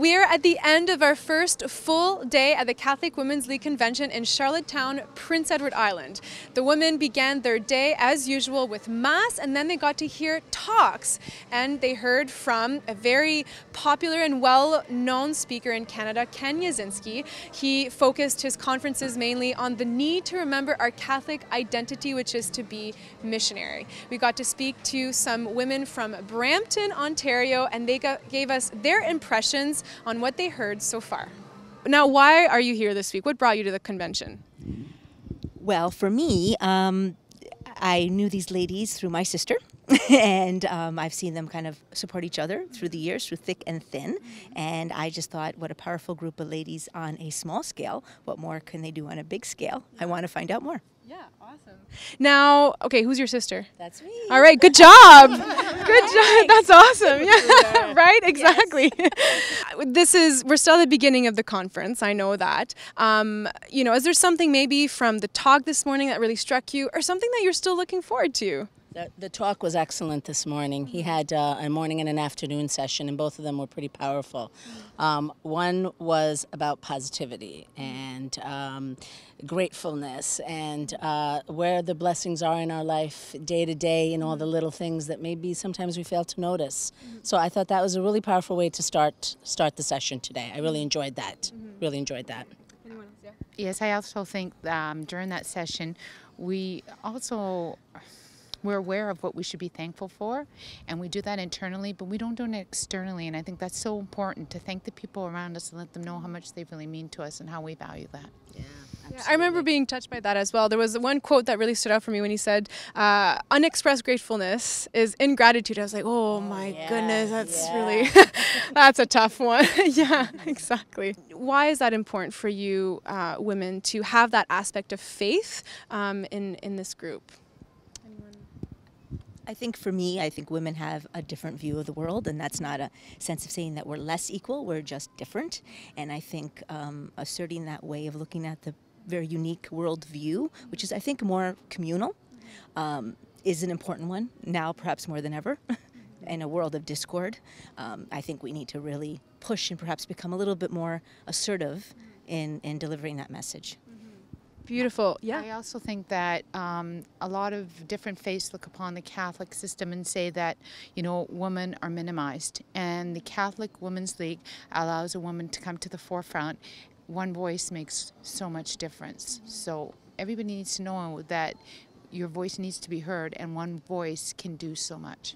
we are at the end of our first full day at the Catholic Women's League Convention in Charlottetown, Prince Edward Island. The women began their day as usual with Mass, and then they got to hear talks. And they heard from a very popular and well-known speaker in Canada, Ken Yazinski. He focused his conferences mainly on the need to remember our Catholic identity, which is to be missionary. We got to speak to some women from Brampton, Ontario, and they gave us their impressions on what they heard so far. Now, why are you here this week? What brought you to the convention? Well, for me, I knew these ladies through my sister, and I've seen them kind of support each other through the years, through thick and thin, and I just thought, what a powerful group of ladies on a small scale. What more can they do on a big scale? I want to find out more. Yeah, awesome. Now, okay, who's your sister? That's me. All right, good job. Good job. That's awesome. Yeah, right? Exactly. Yes. We're still at the beginning of the conference. I know that. Is there something maybe from the talk this morning that really struck you, or something that you're still looking forward to? The talk was excellent this morning. He had a morning and an afternoon session, and both of them were pretty powerful. One was about positivity and gratefulness and where the blessings are in our life day to day and all the little things that maybe sometimes we fail to notice. So I thought that was a really powerful way to start the session today. I really enjoyed that. Really enjoyed that. Anyone else? Yeah. Yes, I also think during that session, we're aware of what we should be thankful for, and we do that internally, but we don't do it externally, and I think that's so important, to thank the people around us and let them know how much they really mean to us and how we value that. Yeah, yeah, I remember being touched by that as well. There was one quote that really stood out for me when he said, unexpressed gratefulness is ingratitude. I was like, oh my goodness, that's really, that's a tough one. Yeah, exactly. Why is that important for you women to have that aspect of faith in this group? I think for me, I think women have a different view of the world, and that's not a sense of saying that we're less equal, we're just different. And I think asserting that way of looking at the very unique world view, which is, I think, more communal, is an important one, now perhaps more than ever. In a world of discord, I think we need to really push and perhaps become a little bit more assertive in delivering that message. Beautiful. Yeah. I also think that a lot of different faiths look upon the Catholic system and say that, women are minimized. And the Catholic Women's League allows a woman to come to the forefront. One voice makes so much difference. So everybody needs to know that your voice needs to be heard, and one voice can do so much.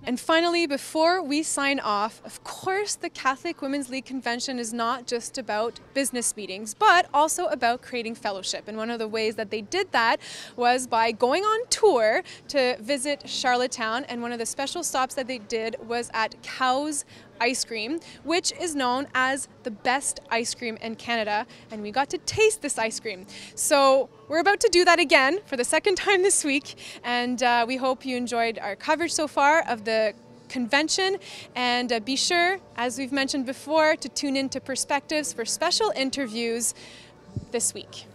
And finally, before we sign off, of course, the Catholic Women's League Convention is not just about business meetings, but also about creating fellowship. And one of the ways that they did that was by going on tour to visit Charlottetown. And one of the special stops that they did was at Cow's Ice Cream, which is known as the best ice cream in Canada, and we got to taste this ice cream. So we're about to do that again for the second time this week, and we hope you enjoyed our coverage so far of the convention, and be sure, as we've mentioned before, to tune in to Perspectives for special interviews this week.